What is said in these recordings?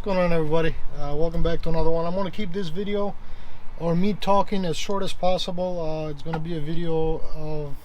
going on, everybody? Welcome back to another one. I'm going to keep this video, or me talking, as short as possible. It's going to be a video of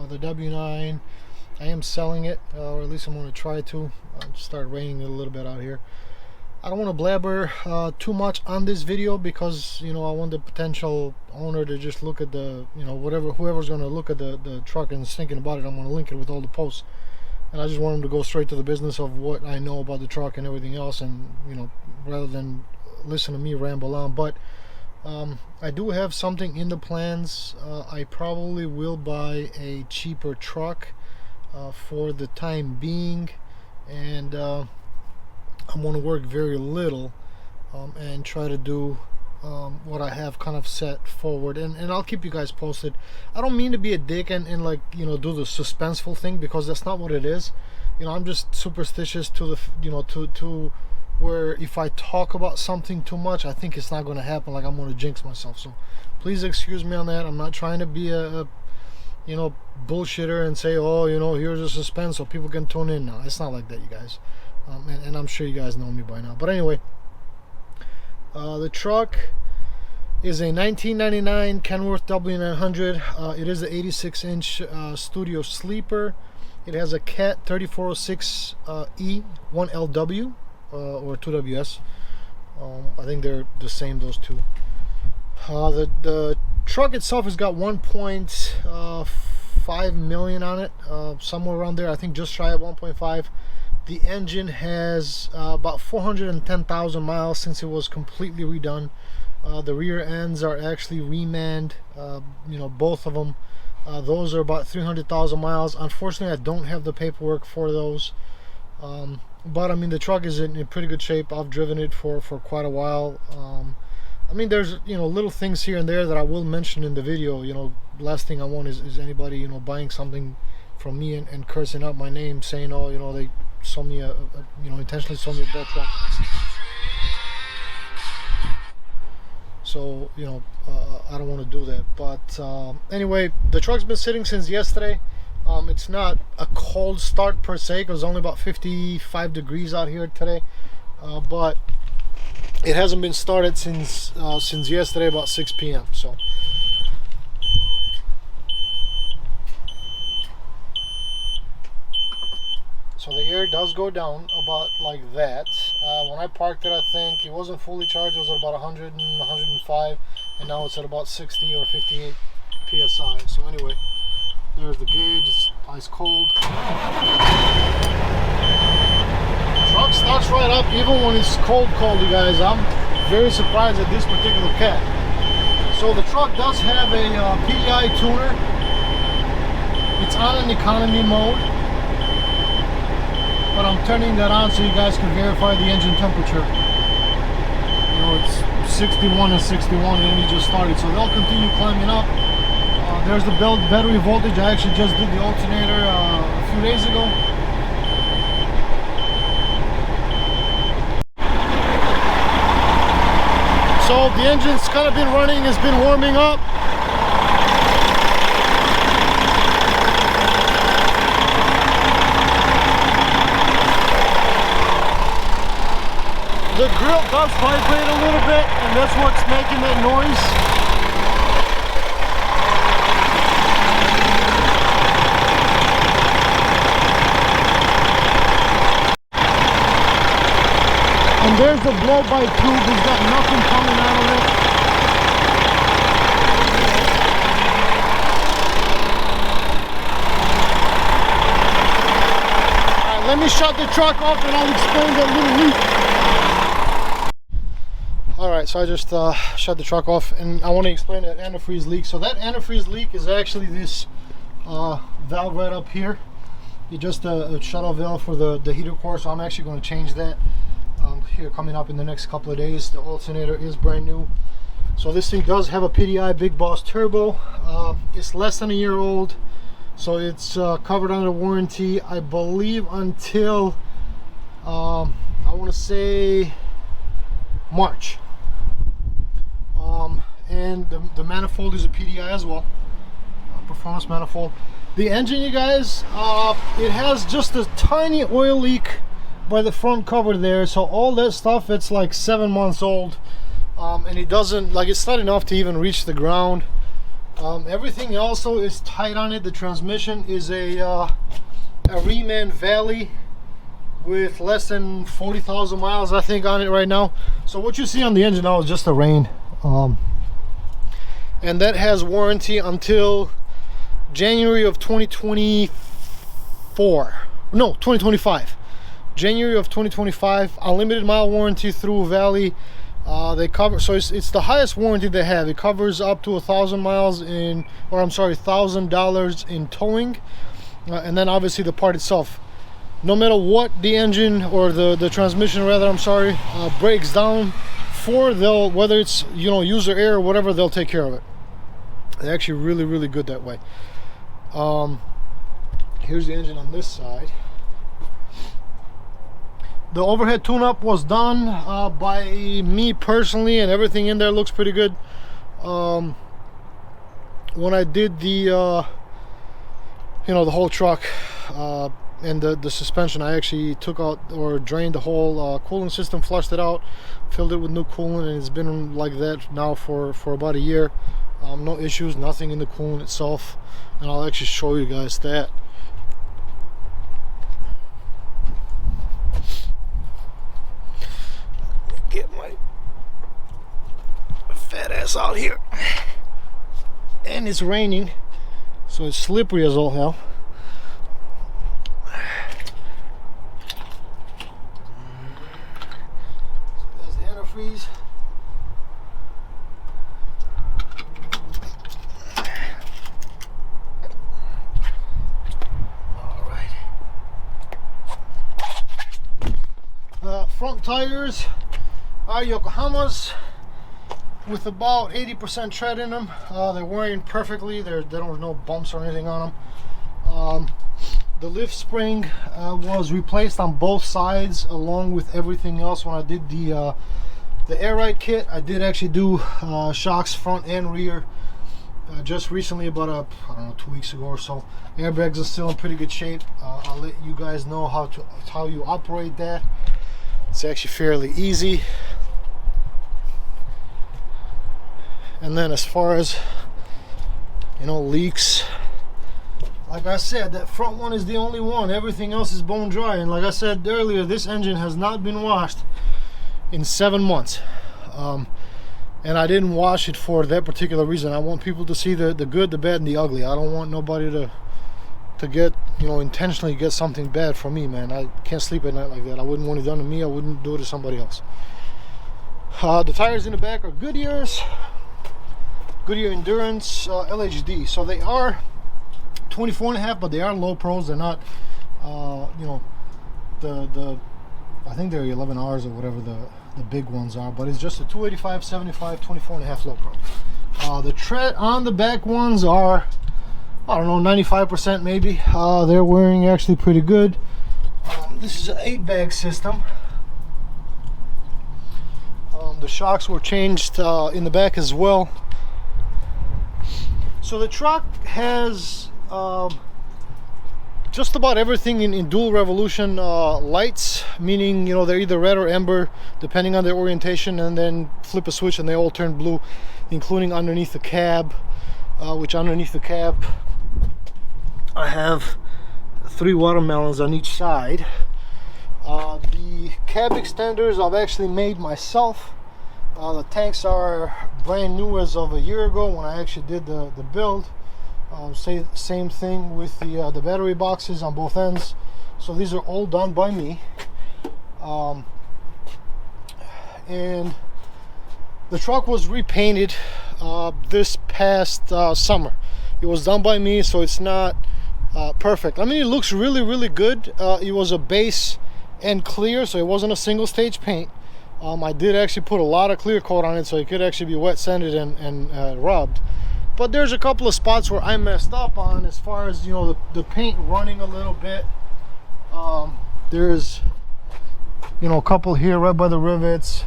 the W9. I am selling it, or at least I'm going to try to. Start raining a little bit out here. I don't want to blabber too much on this video because, you know, I want the potential owner to just look at the, you know, whoever's going to look at the truck and is thinking about it. I'm going to link it with all the posts. And I just want them to go straight to the business of what I know about the truck and everything else, and, you know, rather than listen to me ramble on. But I do have something in the plans. I probably will buy a cheaper truck for the time being, and I'm going to work very little and try to do what I have kind of set forward, and I'll keep you guys posted. I don't mean to be a dick and like, you know, do the suspenseful thing, because that's not what it is. You know, I'm just superstitious to the, you know, to where if I talk about something too much, I think it's not going to happen. Like, I'm going to jinx myself. So please excuse me on that. I'm not trying to be a you know, bullshitter and say, oh, you know, here's a suspense so people can tune in. No, it's not like that, you guys. And I'm sure you guys know me by now. But anyway, the truck is a 1999 Kenworth W900. It is an 86-inch studio sleeper. It has a Cat 3406E 1LW or 2WS. I think they're the same, those two. The truck itself has got 1.5 million on it, somewhere around there. I think just shy of 1.5. The engine has about 410,000 miles since it was completely redone. The rear ends are actually remanned, you know, both of them. Those are about 300,000 miles. Unfortunately, I don't have the paperwork for those. But I mean, the truck is in pretty good shape. I've driven it for quite a while. I mean, there's, you know, little things here and there that I will mention in the video. You know, last thing I want is anybody, you know, buying something from me and cursing out my name, saying, oh, you know, they sold me you know, intentionally sold me a bad truck. So, you know, I don't want to do that. But anyway, the truck's been sitting since yesterday. It's not a cold start per se, because it's only about 55 degrees out here today. But it hasn't been started since yesterday about 6 p.m. So the air does go down about like that. When I parked it, I think it wasn't fully charged. It was at about 100 and 105, and now it's at about 60 or 58 psi. So anyway, there's the gauge. It's ice cold. The truck starts right up even when it's cold, you guys. I'm very surprised at this particular cat. So the truck does have a PDI tuner. It's on an economy mode, but I'm turning that on so you guys can verify the engine temperature. You know, it's 61 and 61, and we just started, so they'll continue climbing up. There's the battery voltage. I actually just did the alternator a few days ago. So the engine's kind of been running, it's been warming up. The grill does vibrate a little bit, and that's what's making that noise. And there's the blow-by tube. He's got nothing coming out of it. Alright, let me shut the truck off and I'll explain that little leak. Alright, so I just shut the truck off, and I want to explain that antifreeze leak. So that antifreeze leak is actually this valve right up here. It's just a shut-off valve for the heater core, so I'm actually going to change that here coming up in the next couple of days. The alternator is brand new. So this thing does have a PDI Big Boss turbo. It's less than a year old, so it's covered under warranty, I believe, until I want to say March. And the manifold is a PDI as well, performance manifold. The engine, you guys, it has just a tiny oil leak by the front cover there. So all that stuff, it's like 7 months old, and it doesn't, like, it's not enough to even reach the ground. Everything also is tight on it. The transmission is a Reman Valley with less than 40,000 miles, I think, on it right now. So what you see on the engine now is just the rain, and that has warranty until January of 2024. No, 2025. January of 2025. Unlimited mile warranty through Valley. They cover, so it's the highest warranty they have. It covers up to 1,000 miles in, or I'm sorry, $1,000 in towing, and then obviously the part itself. No matter what the engine or the transmission, rather, I'm sorry, breaks down for, they'll, whether it's, you know, user error or whatever, they'll take care of it. They're actually really, really good that way. Here's the engine on this side. The overhead tune-up was done by me personally, and everything in there looks pretty good. When I did the you know, the whole truck and the suspension, I actually took out or drained the whole cooling system, flushed it out, filled it with new coolant, and it's been like that now for about a year. No issues, nothing in the coolant itself, and I'll actually show you guys that. Get my fat ass out here, and it's raining, so it's slippery as all hell. So there's the antifreeze. Front tires are Yokohamas with about 80% tread in them. They're wearing perfectly. There don't no bumps or anything on them. The lift spring was replaced on both sides along with everything else. When I did the air ride kit, I did actually do shocks front and rear just recently, about I don't know, 2 weeks ago or so. Airbags are still in pretty good shape. I'll let you guys know how you operate that. It's actually fairly easy. And then as far as, you know, leaks, like I said, that front one is the only one. Everything else is bone dry. And like I said earlier, this engine has not been washed in 7 months. And I didn't wash it for that particular reason. I want people to see the good, the bad, and the ugly. I don't want nobody to get, you know, intentionally get something bad from me, man. I can't sleep at night like that. I wouldn't want it done to me. I wouldn't do it to somebody else. The tires in the back are Goodyear Endurance LHD. So they are 24.5, but they are low pros. They're not, you know, the I think they're 11Rs or whatever the big ones are. But it's just a 285, 75, 24.5 low pro. The tread on the back ones are, I don't know, 95% maybe. They're wearing actually pretty good. This is an 8-bag system. The shocks were changed in the back as well. So the truck has just about everything in dual revolution lights, meaning, you know, they're either red or amber depending on their orientation, and then flip a switch and they all turn blue, including underneath the cab, which underneath the cab I have 3 watermelons on each side. The cab extenders I've actually made myself. The tanks are brand new as of a year ago when I actually did the build. Same thing with the battery boxes on both ends. So these are all done by me. And the truck was repainted this past summer. It was done by me, so it's not perfect. I mean, it looks really, really good. It was a base and clear, so it wasn't a single stage paint. I did actually put a lot of clear coat on it, so it could actually be wet sanded and rubbed. But there's a couple of spots where I messed up on, as far as, you know, the paint running a little bit. There's, you know, a couple here right by the rivets.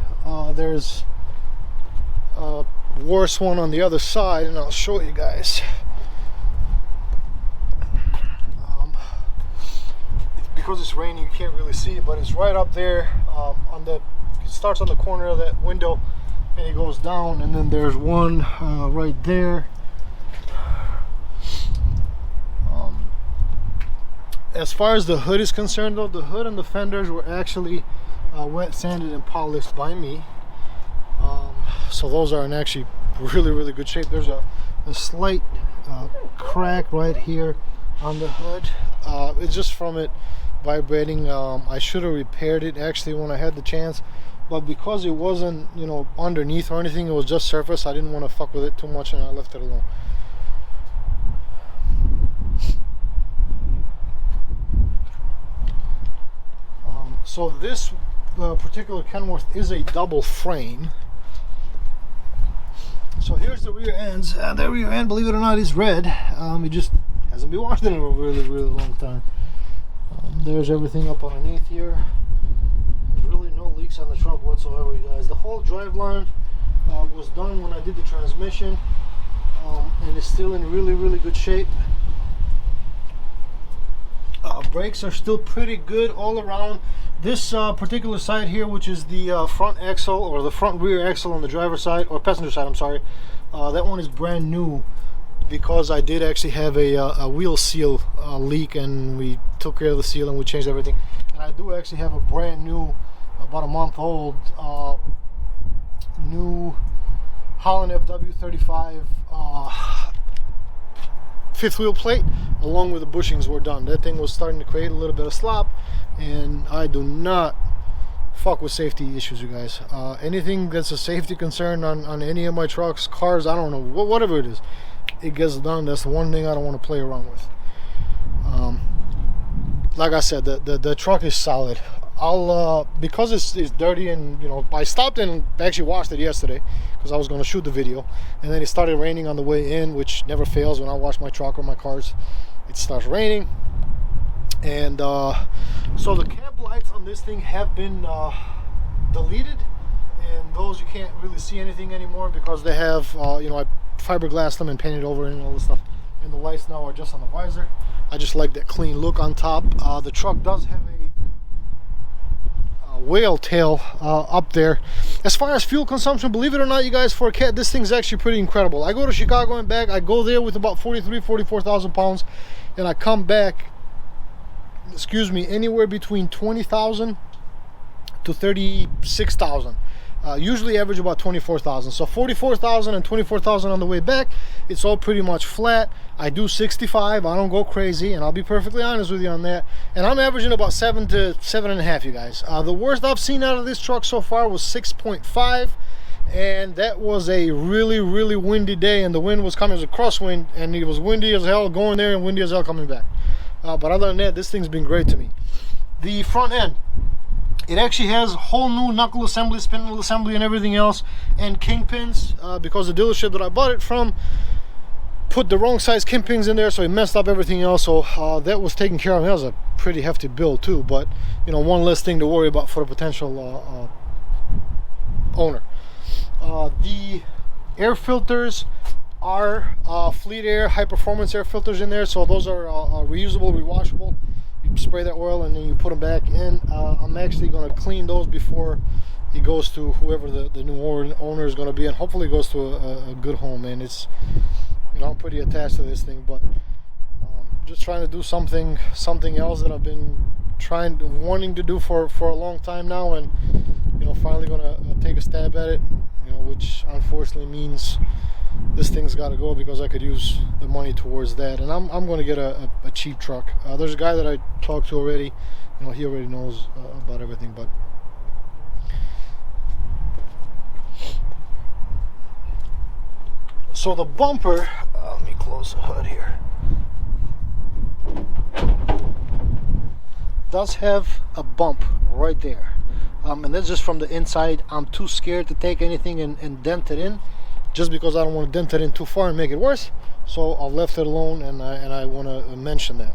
There's a worse one on the other side, and I'll show you guys. because it's raining you can't really see it, but it's right up there it starts on the corner of that window and it goes down, and then there's one right there. As far as the hood is concerned though, the hood and the fenders were actually wet sanded and polished by me, so those are in actually really good shape. There's a slight crack right here on the hood. It's just from it vibrating. I should have repaired it actually when I had the chance, but because it wasn't, you know, underneath or anything, it was just surface, I didn't want to fuck with it too much and I left it alone. So this particular Kenworth is a double frame. So here's the rear ends. The rear end, believe it or not, is red. It just hasn't been washed in a really long time. There's everything up underneath here. There's really no leaks on the truck whatsoever, you guys. The whole driveline was done when I did the transmission, and it's still in really good shape. Brakes are still pretty good all around. This particular side here, which is the front axle, or the front rear axle on the driver's side, or passenger side, I'm sorry, that one is brand new because I did actually have a wheel seal leak, and we took care of the seal and we changed everything. And I do actually have a brand new, about a month old, new Holland FW35 fifth wheel plate, along with the bushings were done. That thing was starting to create a little bit of slop, and I do not fuck with safety issues, you guys. Anything that's a safety concern on any of my trucks, cars, I don't know, whatever it is, it gets done. That's the one thing I don't want to play around with. Like I said, the truck is solid. I'll because it's dirty, and you know, I stopped and actually washed it yesterday because I was going to shoot the video, and then it started raining on the way in, which never fails when I wash my truck or my cars. It starts raining, and so the cab lights on this thing have been deleted, and those you can't really see anything anymore because they have you know, I fiberglassed them and painted over and all this stuff, and the lights now are just on the visor. I just like that clean look on top. The truck does have a whale tail up there. As far as fuel consumption, believe it or not, you guys, for a cat, this thing's actually pretty incredible. I go to Chicago and back. I go there with about 44,000 pounds, and I come back, excuse me, anywhere between 20,000 to 36,000. Usually average about 24,000. So 44,000 and 24,000 on the way back. It's all pretty much flat. I do 65. I don't go crazy, and I'll be perfectly honest with you on that. And I'm averaging about 7 to 7.5, you guys. The worst I've seen out of this truck so far was 6.5, and that was a really windy day, and the wind was coming as a crosswind, and it was windy as hell going there and windy as hell coming back. But other than that, this thing's been great to me. The front end, it actually has whole new knuckle assembly, spindle assembly, and everything else, and kingpins, because the dealership that I bought it from put the wrong size kingpins in there, so it messed up everything else. So that was taken care of. That was a pretty hefty build too, but you know, one less thing to worry about for the potential owner. The air filters are Fleet Air high performance air filters in there, so those are reusable, rewashable. You spray that oil and then you put them back in. I'm actually going to clean those before it goes to whoever the new owner is going to be, and hopefully it goes to a good home. And it's, you know, I'm pretty attached to this thing, but just trying to do something else that I've been wanting to do for a long time now, and you know, finally going to take a stab at it, you know, which unfortunately means this thing's got to go because I could use the money towards that, and I'm going to get a cheap truck. There's a guy that I talked to already, you know, he already knows about everything. But so the bumper, let me close the hood here, does have a bump right there, and that's just from the inside. I'm too scared to take anything and dent it in, just because I don't want to dent it in too far and make it worse. So I left it alone, and I want to mention that,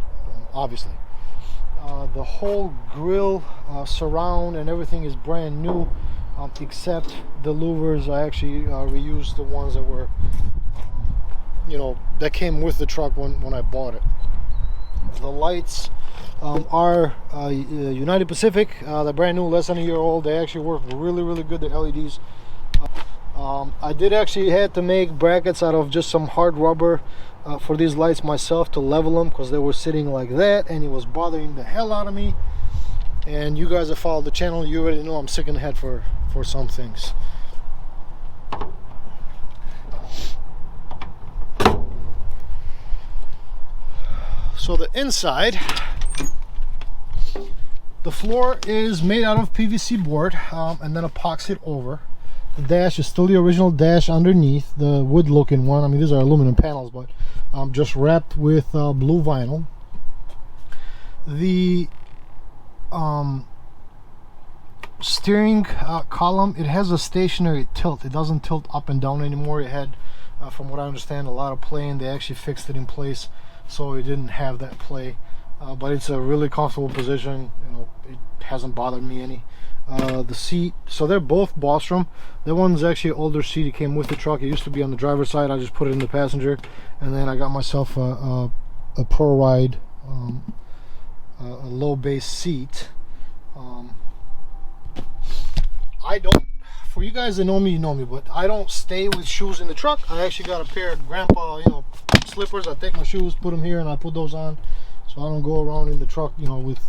obviously. The whole grill, surround, and everything is brand new, except the louvers. I actually reused the ones that were, you know, that came with the truck when I bought it. The lights are United Pacific. They're brand new, less than a year old. They actually work really good, the LEDs. I did actually had to make brackets out of just some hard rubber for these lights myself to level them, because they were sitting like that and it was bothering the hell out of me. And you guys that follow the channel, you already know I'm sick in the head for some things. So the inside, the floor is made out of PVC board and then epoxied over. The dash is still the original dash underneath, the wood looking one. I mean, these are aluminum panels, but just wrapped with blue vinyl. The steering column, it has a stationary tilt. It doesn't tilt up and down anymore. It had, from what I understand, a lot of play, and they actually fixed it in place so it didn't have that play. But it's a really comfortable position. You know, it hasn't bothered me any. The seat, so they're both Bostrom. That one's actually an older seat. It came with the truck. It used to be on the driver's side. I just put it in the passenger, and then I got myself a Pro Ride, a low base seat. I don't, for you guys that know me, you know me, but I don't stay with shoes in the truck. I actually got a pair of grandpa, you know, slippers. I take my shoes, put them here, and I put those on, so I don't go around in the truck, you know, with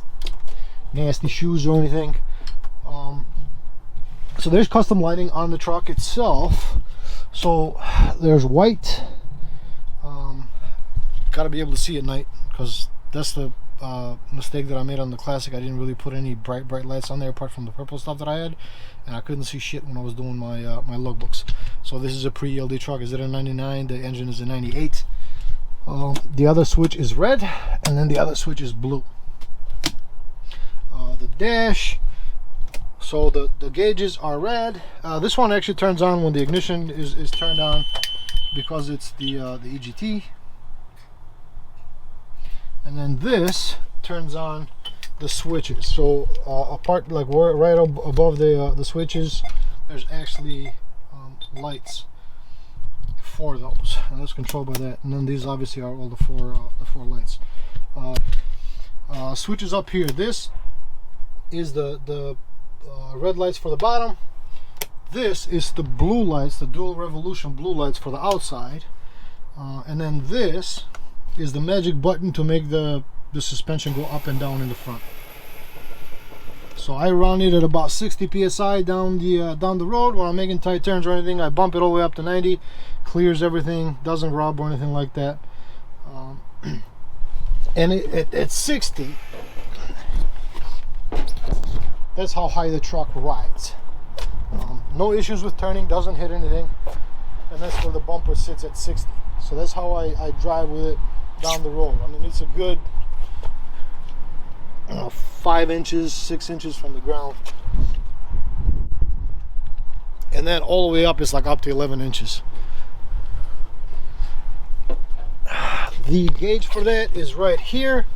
nasty shoes or anything. So there's custom lighting on the truck itself. So there's white. Got to be able to see at night, because that's the mistake that I made on the Classic. I didn't really put any bright lights on there apart from the purple stuff that I had, and I couldn't see shit when I was doing my my logbooks. So this is a pre-ELD truck. Is it a 99? The engine is a 98. The other switch is red, and then the other switch is blue. The dash, so the gauges are red. This one actually turns on when the ignition is turned on, because it's the EGT. And then this turns on the switches. So apart, like right above the switches, there's actually lights for those, and that's controlled by that. And then these obviously are all the four lights. Switches up here. This is the red lights for the bottom. This is the blue lights, the dual revolution blue lights for the outside. And then this is the magic button to make the suspension go up and down in the front. So I run it at about 60 psi down the road. When I'm making tight turns or anything, I bump it all the way up to 90. Clears everything, doesn't rub or anything like that. And at 60, that's how high the truck rides. No issues with turning, doesn't hit anything, and that's where the bumper sits at 60. So that's how I drive with it down the road. I mean, it's a good 5 inches, 6 inches from the ground, and then all the way up is like up to 11 inches. The gauge for that is right here.